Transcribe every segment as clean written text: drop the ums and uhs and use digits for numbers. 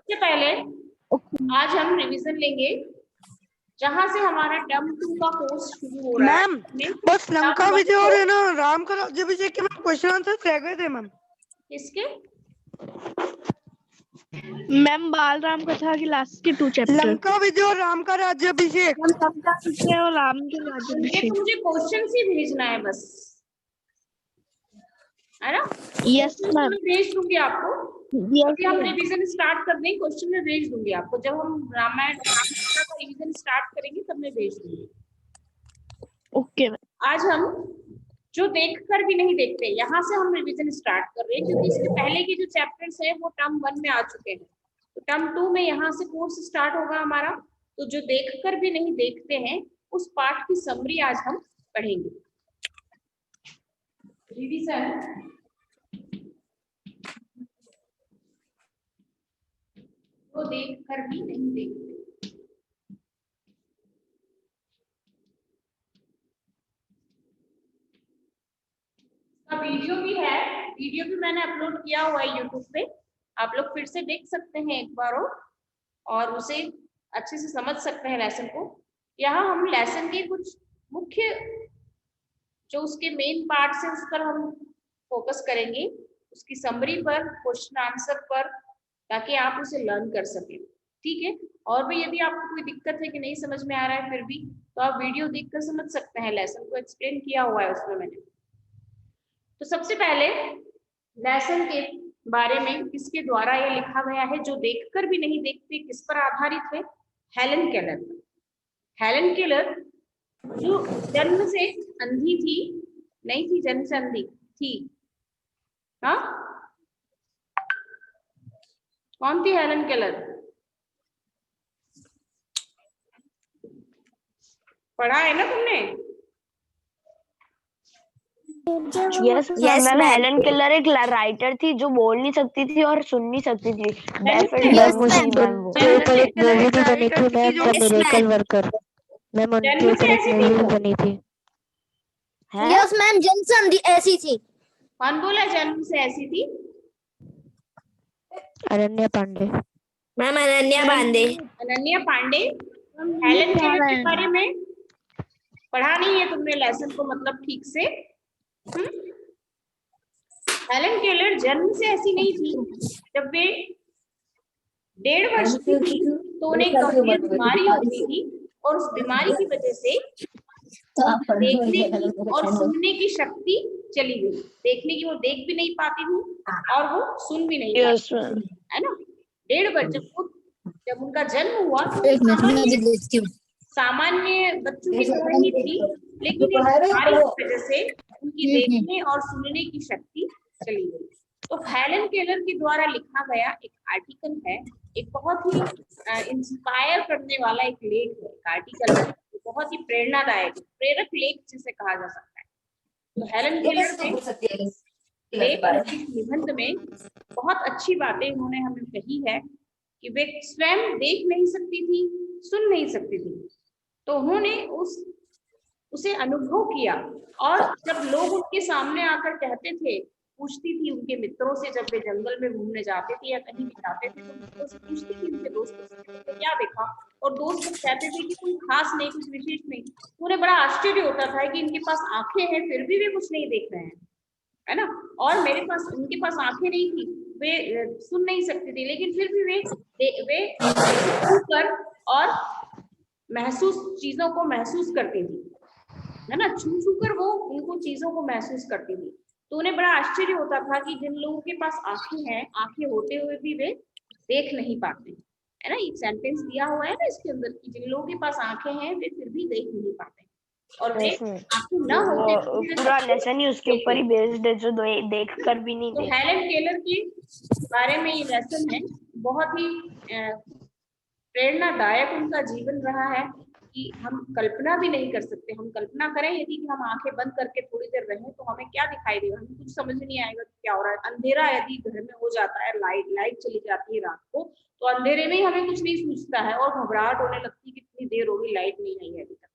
सबसे पहले आज हम रिवीजन लेंगे जहां से हमारा टर्म 2 का कोर्स शुरू हो रहा है। मैम बस लंका विजय और है ना राम का राज्याभिषेक के क्वेश्चन आंसर रह गए थे मैम। किसके? मैम बालराम कथा की लास्ट के 2 चैप्टर। लंका विजय और राम का राज्याभिषेक। लंका विजय और राम के उनके राज्याभिषेक। तो मुझे क्वेश्चन ही भेजना है बस, है ना? यस मैम, मैं भेज दूंगी आपको। यस अभी हम रिवीजन स्टार्ट कर दें, क्वेश्चन में भेज दूंगी आपको। जब हम रामायण का रिवीजन स्टार्ट करेंगे तब मैं भेज दूंगी। Okay ma'am. आज हम जो देखकर भी नहीं देखते, यहाँ से हम रिवीजन स्टार्ट कर रहे हैं क्योंकि इसके पहले के जो चैप्टर्स हैं वो टर्म 1 में आ चुके हैं। तो टर्म 2 में यहाँ से कोर्स स्टार्ट होगा हमारा। तो जो देखकर भी नहीं देखते हैं उस पाठ की समरी आज हम पढ़ेंगे। रिवीजन वो देखकर भी नहीं देखते। वीडियो भी है, वीडियो भी मैंने अपलोड किया हुआ है यूट्यूब पे। आप लोग फिर से देख सकते हैं एक बार और उसे अच्छे से समझ सकते हैं लेसन को। यहाँ हम लेसन के कुछ मुख्य जो उसके मेन पार्ट्स हैं उस पर हम फोकस करेंगे, उसकी समरी पर, क्वेश्चन आंसर पर, ताकि आप उसे लर्न कर सकें। ठीक है? और भी यदि आपको कोई दिक्कत है कि नहीं समझ में आ रहा है फिर भी, तो आप वीडियो देखकर समझ सकते हैं। लेसन को एक्सप्लेन किया हुआ है उसमें मैंने। तो सबसे पहले लेसन के बारे में किसके द्वारा यह लिखा गया है, जो देखकर भी नहीं देखते, किस पर आधारित है? Helen Keller. हेलन केलर जो जन्म से अंधी थी, नहीं थी, जन्म से अंधी थी। हाँ, कौन थी हेलन केलर? पढ़ा है ना तुमने? यस मैम, हेलन केलर एक राइटर थी जो बोल नहीं सकती थी और सुन नहीं सकती थी। मिरेकल वर्कर मैम, उनके ऊपर एक मूवी बनी थी। यस मैम, जन्म से अंधी ऐसी थी। कौन बोला जन्म से ऐसी थी? Ananya Pandey ma'am, Ananya Pandey. Ananya Pandey. Helen Keller के बारे में पढ़ा नहीं है तुमने लेसन को, मतलब ठीक से। हेलन केलर जन्म से ऐसी नहीं थी। जब वे 1.5 वर्ष की थी तो उन्हें गंभीर बीमारी होती थी और उस बीमारी की वजह से देखने की और सुनने की शक्ति चली गई। देखने की वो देख भी नहीं पाती थी और वो सुन भी नहीं पाती, है ना? 1.5 वर्ष जब उनका जन्म हुआ तो सामान्य बच्चों की तरह ही थी, लेकिन एक बीमारी की वजह से उनकी देखने और सुनने की शक्ति चली गई। तो हेलन केलर के द्वारा लिखा गया एक आर्टिकल है, एक बहुत ही इंस्पायर करने वाला एक लेख है। एक आर्टिकल है, बहुत ही प्रेरणादायक, प्रेरक लेख जिसे कहा जा सकता है। तो हेलन केलर ने लेख निबंध में बहुत अच्छी बातें उन्होंने हमें कही है कि वे स्वयं देख नहीं सकती थी, सुन नहीं सकती थी, तो उन्होंने उसे अनुभव किया। और जब लोग उनके सामने आकर कहते थे, पूछती थी उनके मित्रों से, जब वे जंगल में घूमने जाते थे या कहीं भी जाते थे तो मित्रों से पूछती थी, उनके दोस्तों से क्या देखा, और दोस्त कहते थे कि कोई खास नहीं, कुछ विशेष नहीं। उन्हें बड़ा आश्चर्य होता था कि इनके पास आंखें हैं फिर भी वे कुछ नहीं देख रहे हैं, है ना? और उनके पास आंखें नहीं थी, वे सुन नहीं सकती थी, लेकिन फिर भी वे सुनकर और महसूस चीजों को महसूस करती थी, है ना? छू कर वो उनको चीजों को महसूस करती थी। तो उन्हें बड़ा आश्चर्य होता था कि जिन लोगों के पास आंखें हैं, आंखें होते हुए भी वे देख नहीं पाते, है ना? एक सेंटेंस दिया हुआ है ना इसके अंदर कि जिन लोगों के पास आंखें हैं वे फिर भी देख नहीं पाते, और वे आंखें न होते पूरा लेसन ही उसके ऊपर ही बेस्ड है, जो देख कर भी नहीं देखते। हेलन केलर के बारे में ये लेसन है, बहुत ही प्रेरणादायक उनका जीवन रहा है कि हम कल्पना भी नहीं कर सकते। हम कल्पना करें यदि कि हम आंखें बंद करके थोड़ी देर रहें तो हमें क्या दिखाई देगा, हमें कुछ समझ में नहीं आएगा कि क्या हो रहा है। अंधेरा यदि घर में हो जाता है, लाइट चली जाती है रात को, तो अंधेरे में ही हमें कुछ नहीं सूझता है और घबराहट होने लगती है, कितनी देर होगी लाइट नहीं आई है अभी तक।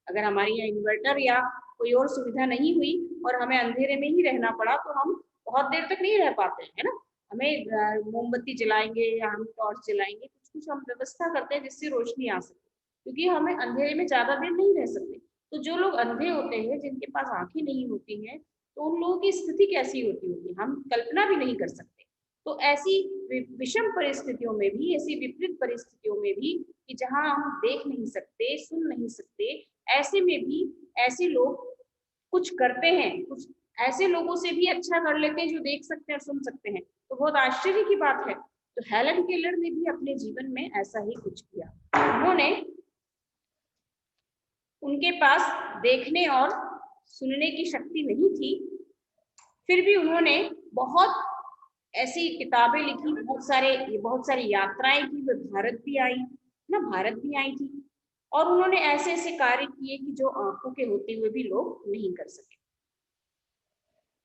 अगर हमारे यहाँ इन्वर्टर या कोई और सुविधा नहीं हुई और हमें अंधेरे में ही रहना पड़ा तो हम बहुत देर तक नहीं रह पाते हैं, है ना? हमें मोमबत्ती जलाएंगे या हम टॉर्च जलाएंगे, कुछ कुछ हम व्यवस्था करते हैं जिससे रोशनी आ सके, क्योंकि हमें अंधेरे में ज्यादा देर नहीं रह सकते। तो जो लोग अंधे होते हैं, जिनके पास आंखें नहीं होती हैं, तो उन लोगों की स्थिति कैसी होती होगी, हम कल्पना भी नहीं कर सकते। तो ऐसी विषम परिस्थितियों में भी, ऐसी विपरीत परिस्थितियों में भी, कि जहां हम देख नहीं सकते, सुन नहीं सकते, ऐसे में भी ऐसे लोग कुछ करते हैं, कुछ ऐसे लोगों से भी अच्छा कर लेते हैं जो देख सकते हैं और सुन सकते हैं। तो बहुत आश्चर्य की बात है। तो हेलन केलर ने भी अपने जीवन में ऐसा ही कुछ किया। उन्होंने, उनके पास देखने और सुनने की शक्ति नहीं थी, फिर भी उन्होंने बहुत ऐसी किताबें लिखी, बहुत सारी यात्राएं की, वे भारत भी आई ना, भारत भी आई थी, और उन्होंने ऐसे ऐसे कार्य किए कि जो आंखों के होते हुए भी लोग नहीं कर सके।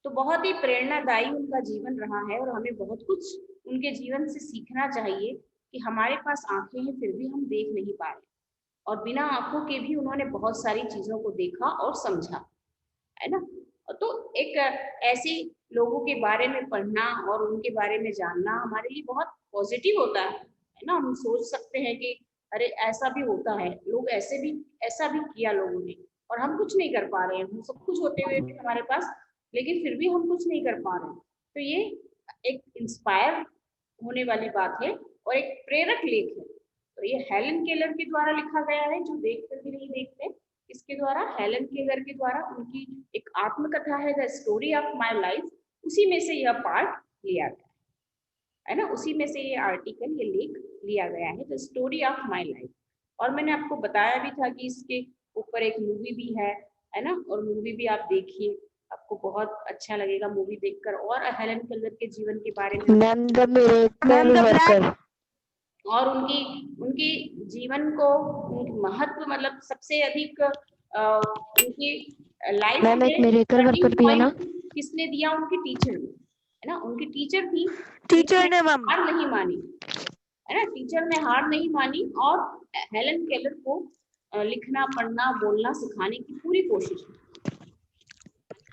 तो बहुत ही प्रेरणादायी उनका जीवन रहा है, और हमें बहुत कुछ उनके जीवन से सीखना चाहिए कि हमारे पास आंखें हैं फिर भी हम देख नहीं पा रहे, और बिना आंखों के भी उन्होंने बहुत सारी चीजों को देखा और समझा, है ना। तो एक ऐसे लोगों के बारे में पढ़ना और उनके बारे में जानना हमारे लिए बहुत पॉजिटिव होता है ना। हम सोच सकते हैं कि अरे ऐसा भी होता है, लोग ऐसा भी किया लोगों ने, और हम कुछ नहीं कर पा रहे हैं, हम सब कुछ होते हुए भी हमारे पास, लेकिन फिर भी हम कुछ नहीं कर पा रहे हैं। तो ये एक इंस्पायर होने वाली बात है और एक प्रेरक लेख है। तो ये हेलन केलर के द्वारा लिखा गया है, जो देख कर भी नहीं देखते। इसके द्वारा, हेलन केलर के द्वारा, उनकी एक आत्मकथा है the story of my life, उसी में से यह पार्ट लिया गया है ना, उसी में से ये आर्टिकल, ये लेख लिया गया है, the story of my life. और मैंने आपको बताया भी था कि इसके ऊपर एक मूवी भी है ना, और मूवी भी आप देखिए, आपको बहुत अच्छा लगेगा मूवी देखकर, और हेलन केलर के जीवन के बारे में, मैम द मिरेकल वर्कर, और उनकी उनकी जीवन को, उनकी महत्व, मतलब सबसे अधिक उनकी लाइफ मैम एक में मिरेकल टर्निंग वर्कर भी है ना। पॉइंट किसने दिया, उनकी टीचर ने, है ना। उनकी टीचर थी, टीचर ने मैम, हार नहीं मानी, है ना, टीचर ने हार नहीं मानी, और हेलन केलर को लिखना, पढ़ना, बोलना सिखाने की पूरी कोशिश की।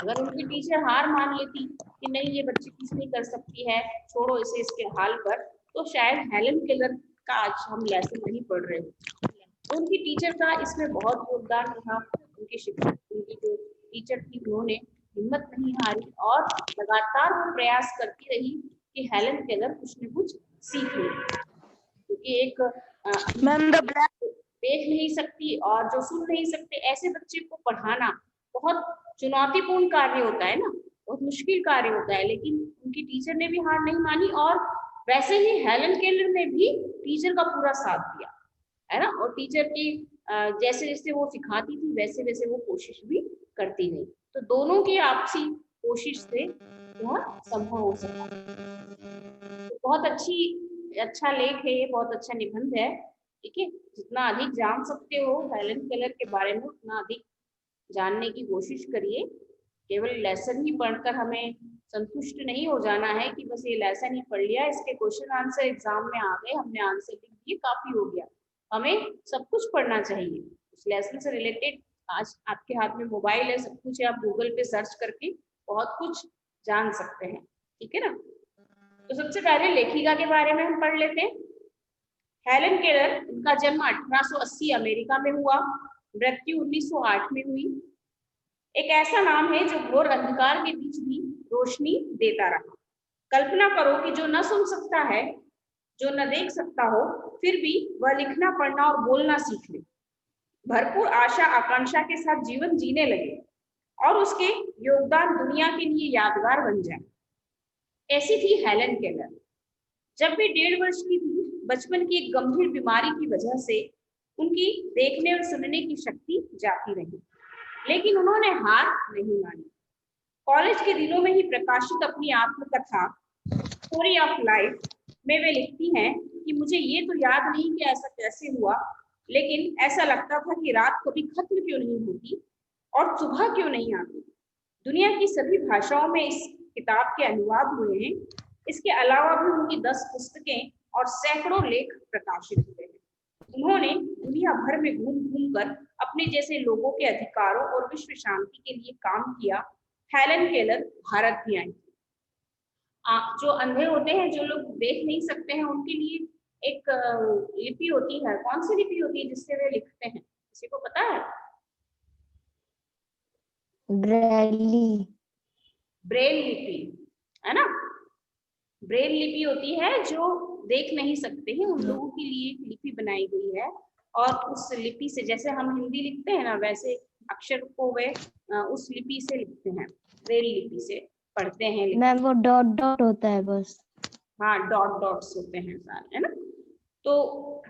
अगर उनकी टीचर हार मान लेती कि नहीं ये बच्ची कुछ नहीं कर सकती है, छोड़ो इसे इसके हाल पर, तो शायद हेलन केलर का आज हम लेसन नहीं पढ़ रहे होते। तो उनकी टीचर का इसमें बहुत योगदान रहा। उनकी शिक्षक, उनकी जो टीचर थी, उन्होंने हिम्मत नहीं हारी और लगातार वो प्रयास करती रही कि हेलन केलर कुछ न कुछ सीख ले, क्योंकि एक मैम द ब्लैक, देख नहीं सकती और जो सुन नहीं सकते ऐसे बच्चे को पढ़ाना बहुत चुनौतीपूर्ण कार्य होता है ना, बहुत मुश्किल कार्य होता है। लेकिन उनकी टीचर ने भी हार नहीं मानी, और वैसे ही हेलन केलर ने भी टीचर का पूरा साथ दिया, है ना, और टीचर की जैसे जैसे वो सिखाती थी वैसे वैसे वो कोशिश भी करती गई। तो दोनों की आपसी कोशिश से यह संभव हो सका। तो बहुत अच्छा लेख है ये, बहुत अच्छा निबंध है, ठीक है। जितना अधिक जान सकते हो हेलन केलर के बारे में, उतना अधिक जानने की कोशिश करिए। केवल लेसन ही पढ़कर हमें संतुष्ट नहीं हो जाना है कि बस ये लेसन ही पढ़ लिया, इसके क्वेश्चन आंसर एग्जाम में आ गए, हमने आंसर लिख दिए, काफी हो गया। हमें सब कुछ पढ़ना चाहिए उस लेसन से रिलेटेड। आज आपके हाथ में मोबाइल है, सब कुछ है, आप गूगल पे सर्च करके बहुत कुछ जान सकते हैं, ठीक है ना। तो सबसे पहले लेखिका के बारे में हम पढ़ लेते हैं। हेलन केलर, उनका जन्म 1880 अमेरिका में हुआ, मृत्यु 1908 में हुई। एक ऐसा नाम है जो घोर अंधकार के बीच भी रोशनी देता रहा। कल्पना करो कि जो न सुन सकता है, जो न देख सकता हो, फिर भी वह लिखना, पढ़ना और बोलना सीख ले, भरपूर आशा आकांक्षा के साथ जीवन जीने लगे और उसके योगदान दुनिया के लिए यादगार बन जाए। ऐसी थी हेलन केलर। जब वे 1.5 वर्ष की थी, बचपन की एक गंभीर बीमारी की वजह से उनकी देखने और सुनने की शक्ति जाती रही, लेकिन उन्होंने हार नहीं मानी। कॉलेज के दिनों में ही प्रकाशित अपनी आत्मकथा स्टोरी ऑफ लाइफ में वे लिखती हैं कि मुझे ये तो याद नहीं कि ऐसा कैसे हुआ, लेकिन ऐसा लगता था कि रात कभी खत्म क्यों नहीं होती और सुबह क्यों नहीं आती। दुनिया की सभी भाषाओं में इस किताब के अनुवाद हुए हैं। इसके अलावा भी उनकी 10 पुस्तकें और सैकड़ों लेख प्रकाशित हुए हैं। उन्होंने दुनिया भर में घूम घूम कर अपने जैसे लोगों के अधिकारों और विश्व शांति के लिए काम किया। हेलन केलर भारत भी आई। जो अंधे होते हैं, जो लोग देख नहीं सकते हैं, उनके लिए एक लिपि होती है। कौन सी लिपि होती है जिससे वे लिखते हैं, किसी को पता है? ब्रेली। ब्रेल लिपि, है ना। ब्रेल लिपि होती है, जो देख नहीं सकते हैं उन लोगों के लिए एक लिपि बनाई गई है। और उस लिपि से, जैसे हम हिंदी लिखते हैं ना, वैसे अक्षर को वे उस लिपि से लिखते हैं, ब्रेल लिपि से पढ़ते हैं। मैम वो डॉट डॉट होता है बस। हाँ, डॉट डॉट्स होते हैं सारे, है ना। तो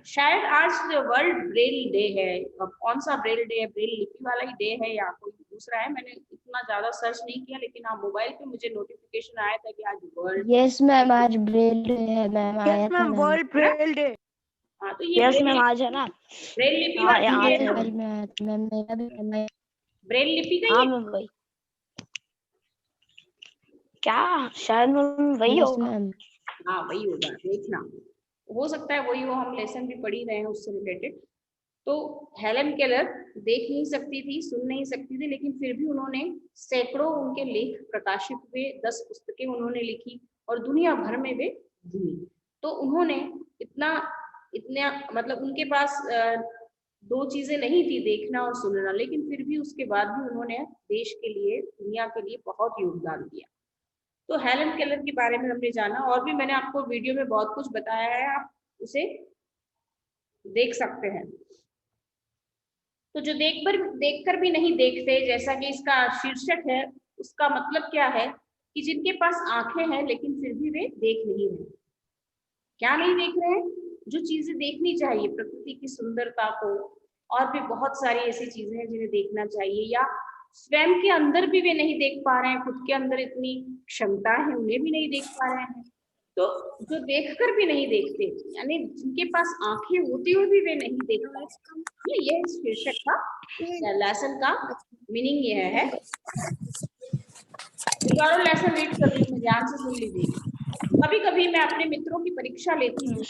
शायद आज वर्ल्ड ब्रेल डे है। अब कौन सा ब्रेल डे है? ब्रेल लिपि वाला ही डे है या कोई दूसरा है? मैंने इतना ज्यादा सर्च नहीं किया, लेकिन हाँ, मोबाइल पे मुझे नोटिफिकेशन आया था कि आज वर्ल्ड। यस मैम, आज ब्रेल डे है मैम, आया यस था ma'am, ma'am. World Braille day. हाँ, तो ये यस मैम, आज है ना। ब्रेल लिपि हाँ, वाली आज है है ना? कल में आया था मैम, मेरा भी करना। ब्रेल लिपि का हाँ ये मैम वही। क्या शायद मैम वही यस होगा। हाँ, वही होगा, देखना हो सकता है वही हो, हम लेसन भी पढ़ ही रहे हैं उससे रिलेटेड। तो हेलन केलर देख नहीं सकती थी, सुन नहीं सकती थी, लेकिन फिर भी उन्होंने सैकड़ों उनके लेख प्रकाशित हुए, 10 पुस्तकें उन्होंने लिखी और दुनिया भर में वे घूमी। तो उन्होंने इतना इतना मतलब उनके पास दो चीजें नहीं थी, देखना और सुनना, लेकिन फिर भी उसके बाद भी उन्होंने देश के लिए, दुनिया के लिए बहुत योगदान दिया। तो हेलन केलर के बारे में हमने जाना, और भी मैंने आपको वीडियो में बहुत कुछ बताया है, आप उसे देख सकते हैं। तो जो देखकर भी नहीं देखते, जैसा कि इसका शीर्षक है, उसका मतलब क्या है कि जिनके पास आंखें हैं लेकिन फिर भी वे देख नहीं रहे। क्या नहीं देख रहे हैं? जो चीजें देखनी चाहिए, प्रकृति की सुंदरता को, और भी बहुत सारी ऐसी चीजें हैं जिन्हें देखना चाहिए, या स्वयं के अंदर भी वे नहीं देख पा रहे हैं, खुद के अंदर इतनी क्षमता है उन्हें भी नहीं देख पा रहे हैं। तो जो देखकर भी नहीं देखते, यानी जिनके पास आंखें होती हुई भी वे नहीं देख पा रहे, ये इस शीर्षक का लेसन का मीनिंग यह है। लेसन रीड कर रही हूँ, ध्यान से सुन लीजिए। कभी कभी मैं अपने मित्रों की परीक्षा लेती हूँ,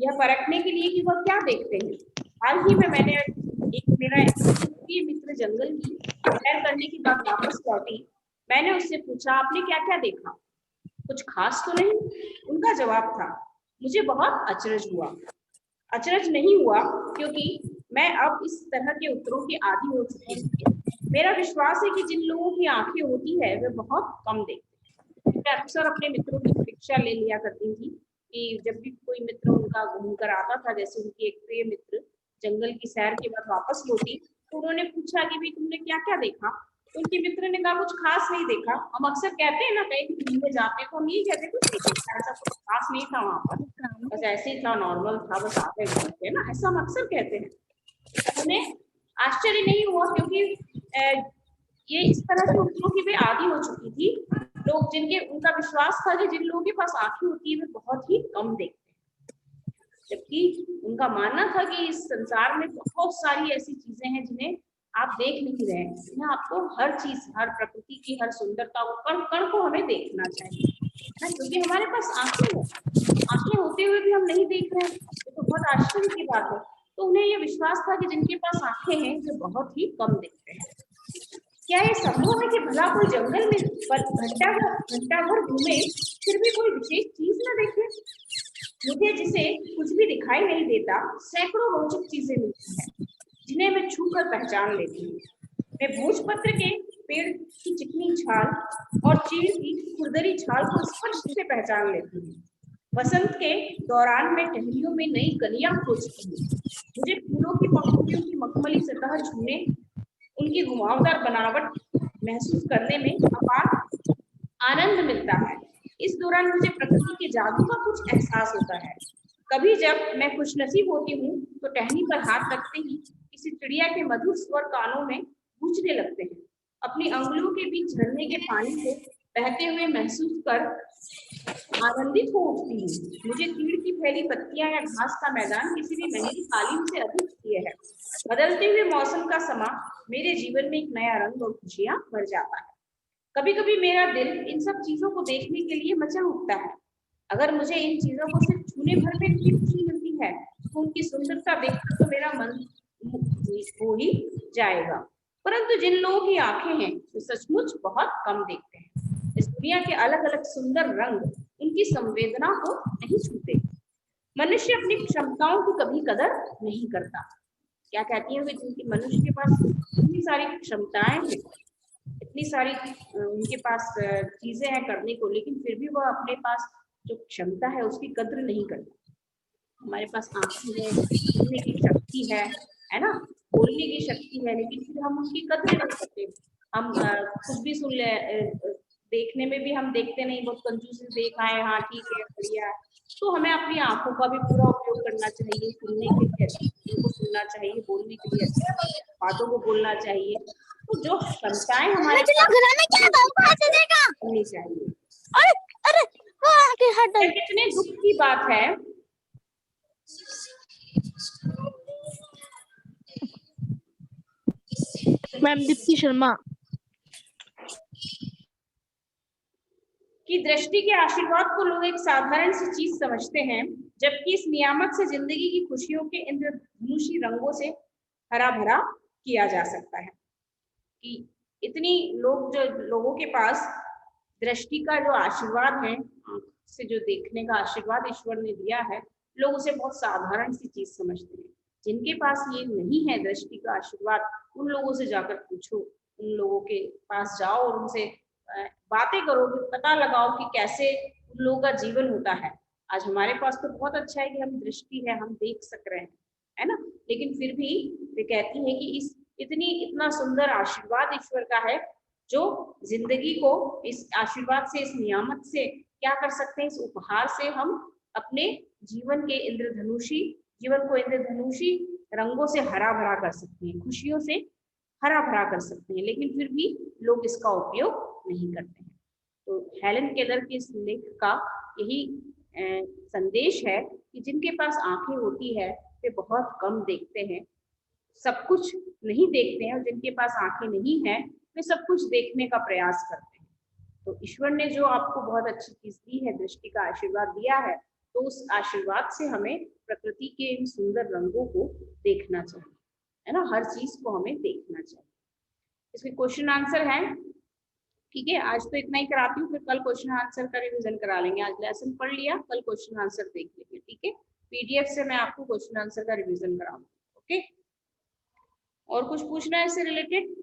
यह परखने के लिए कि वह क्या देखते हैं। हाल ही में मैंने मेरा प्रिय मित्र जंगल की सैर करने के बाद वापस लौटी। मैंने उससे पूछा, आपने क्या क्या देखा? कुछ खास तो नहीं, उनका जवाब था। मुझे बहुत अचरज हुआ। अचरज नहीं हुआ क्योंकि मैं अब इस तरह के उत्तरों की आदी हो चुकी हूँ। मेरा विश्वास है कि जिन लोगों की आंखें होती है वे बहुत कम देखते हैं। मैं अक्सर अपने मित्रों की परीक्षा ले लिया करती थी कि जब भी कोई मित्र उनका घूम कर आता था, जैसे उनकी एक प्रिय मित्र जंगल की सैर के बाद वापस लौटी, तो उन्होंने पूछा कि भाई तुमने क्या क्या देखा? तो उनके मित्र ने कहा, कुछ खास नहीं देखा। हम अक्सर कहते हैं ना, कहीं घूमने जाते हैं तो हम ये कहते हैं कुछ नहीं देखा, ऐसा कुछ खास नहीं था वहां पर, बस ऐसे ही था, नॉर्मल था, बस आते घूमते, है ना, ऐसा हम अक्सर कहते हैं। उन्हें आश्चर्य नहीं हुआ क्योंकि ये इस तरह के उत्तरों की वे आदी हो चुकी थी। लोग जिनके, उनका विश्वास था कि जिन लोगों के पास आंखें होती है वे बहुत ही कम देखते हैं, जबकि उनका मानना था कि इस संसार में बहुत सारी ऐसी चीजें हैं जिन्हें आप देख नहीं रहे हैं, जिन्हें आपको हर चीज, हर प्रकृति की हर सुंदरता को, कण कण को हमें देखना चाहिए, है, क्योंकि हमारे पास आंखें हैं। आंखें होते हुए भी हम नहीं देख रहे हैं, ये तो बहुत आश्चर्य की बात है। तो उन्हें यह विश्वास था कि जिनके पास आंखें हैं वे बहुत ही कम देखते हैं। क्या ये संभव है कि भला कोई जंगल में घंटा भर घूमे फिर भी कोई विशेष चीज न देखे? मुझे जिसे कुछ भी दिखाई नहीं देता, सैकड़ों रोचक चीजें मिलती हैं जिन्हें मैं छू कर पहचान लेती हूँ। मैं भोजपत्र के पेड़ की चिकनी छाल और चीड़ की खुरदरी छाल को स्पर्श से पहचान लेती हूँ। वसंत के दौरान मैं टहनियों में नई कलियां खोजती हूँ। मुझे फूलों की पंखुड़ियों की मखमली सतह छूने, उनकी घुमावदार बनावट महसूस करने में अपार आनंद मिलता है। इस दौरान मुझे प्रकृति के जादू का कुछ एहसास होता है। कभी जब मैं खुशनसीब होती हूँ तो टहनी पर हाथ रखते ही किसी चिड़िया के मधुर स्वर कानों में गूंजने लगते हैं। अपनी अंगुलियों के बीच झरने के पानी को बहते हुए महसूस कर आनंदित हो उठती हूँ। मुझे कीड़ की फैली पत्तियां या घास का मैदान किसी भी महंगी कालीन से अधिक प्रिय है। बदलते हुए मौसम का समा मेरे जीवन में एक नया रंग और खुशियां भर जाता है। कभी कभी मेरा दिल इन सब चीजों को देखने के लिए मचल उठता है। अगर मुझे इन चीजों को सिर्फ छूने भर में भी खुशी मिलती है तो उनकी सुंदरता देखकर तो मेरा मन हो ही जाएगा। परंतु जिन लोगों की आंखें हैं वे सचमुच बहुत कम देखते हैं। इस दुनिया के अलग अलग सुंदर रंग उनकी संवेदना को नहीं छूते। मनुष्य अपनी क्षमताओं की कभी कदर नहीं करता। क्या कहती है वे, जिनकी मनुष्य के पास इतनी सारी क्षमताएं हैं, इतनी सारी उनके पास चीजें हैं करने को, लेकिन फिर भी वह अपने पास जो क्षमता है उसकी कद्र नहीं करता। हमारे पास आंखें है, सुनने की शक्ति है ना, बोलने की शक्ति है, लेकिन फिर हम उनकी कद्र नहीं करते। हम कुछ भी सुन ले, देखने में भी हम देखते नहीं, बहुत कंजूस से देख आए, हाँ ठीक है बढ़िया। तो हमें अपनी आंखों का भी पूरा उपयोग करना चाहिए, सुनने के लिए अच्छी चीजों को सुनना चाहिए, बोलने के लिए अच्छी बातों को बोलना चाहिए। तो जो क्षमताएं हमारे होनी चाहिए। कितने दुख की बात है मैम दीप्ति शर्मा कि दृष्टि के आशीर्वाद को लोग एक साधारण सी चीज समझते हैं, जबकि इस नियामक से जिंदगी की खुशियों के इंद्रधनुषी रंगों से हरा भरा किया जा सकता है। कि इतनी लोगों के पास दृष्टि का जो आशीर्वाद है, आंख से जो देखने का आशीर्वाद ईश्वर ने दिया है, लोग उसे बहुत साधारण सी चीज समझते हैं। जिनके पास ये नहीं है दृष्टि का आशीर्वाद, उन लोगों से जाकर पूछो, उन लोगों के पास जाओ और उनसे बातें करो, पता लगाओ कि कैसे उन लोगों का जीवन होता है। आज हमारे पास तो बहुत अच्छा है कि हम दृष्टि है, हम देख सक रहे हैं, है ना, लेकिन फिर भी वे कहती है कि इतना सुंदर आशीर्वाद ईश्वर का है, जो जिंदगी को इस आशीर्वाद से, इस नियामत से क्या कर सकते हैं, इस उपहार से हम अपने जीवन को इंद्रधनुषी रंगों से हरा भरा कर सकते हैं, खुशियों से हरा भरा कर सकते हैं, लेकिन फिर भी लोग इसका उपयोग नहीं करते हैं। तो हेलन केलर के इस लेख का यही संदेश है कि जिनके पास आंखें होती है वे बहुत कम देखते हैं, सब कुछ नहीं देखते हैं, और जिनके पास आंखें नहीं है वे सब कुछ देखने का प्रयास करते हैं। तो ईश्वर ने जो आपको बहुत अच्छी चीज दी है, दृष्टि का आशीर्वाद दिया है, तो उस आशीर्वाद से हमें प्रकृति के इन सुंदर रंगों को देखना चाहिए, है ना, हर चीज को हमें देखना चाहिए। इसके क्वेश्चन आंसर है, ठीक है। आज तो इतना ही कराती हूँ, फिर कल क्वेश्चन आंसर का रिवीजन करा लेंगे। आज लेसन पढ़ लिया, कल क्वेश्चन आंसर देख लेंगे, ठीक है। पीडीएफ से मैं आपको क्वेश्चन आंसर का रिवीजन कराऊंगी, ओके। और कुछ पूछना है इससे रिलेटेड?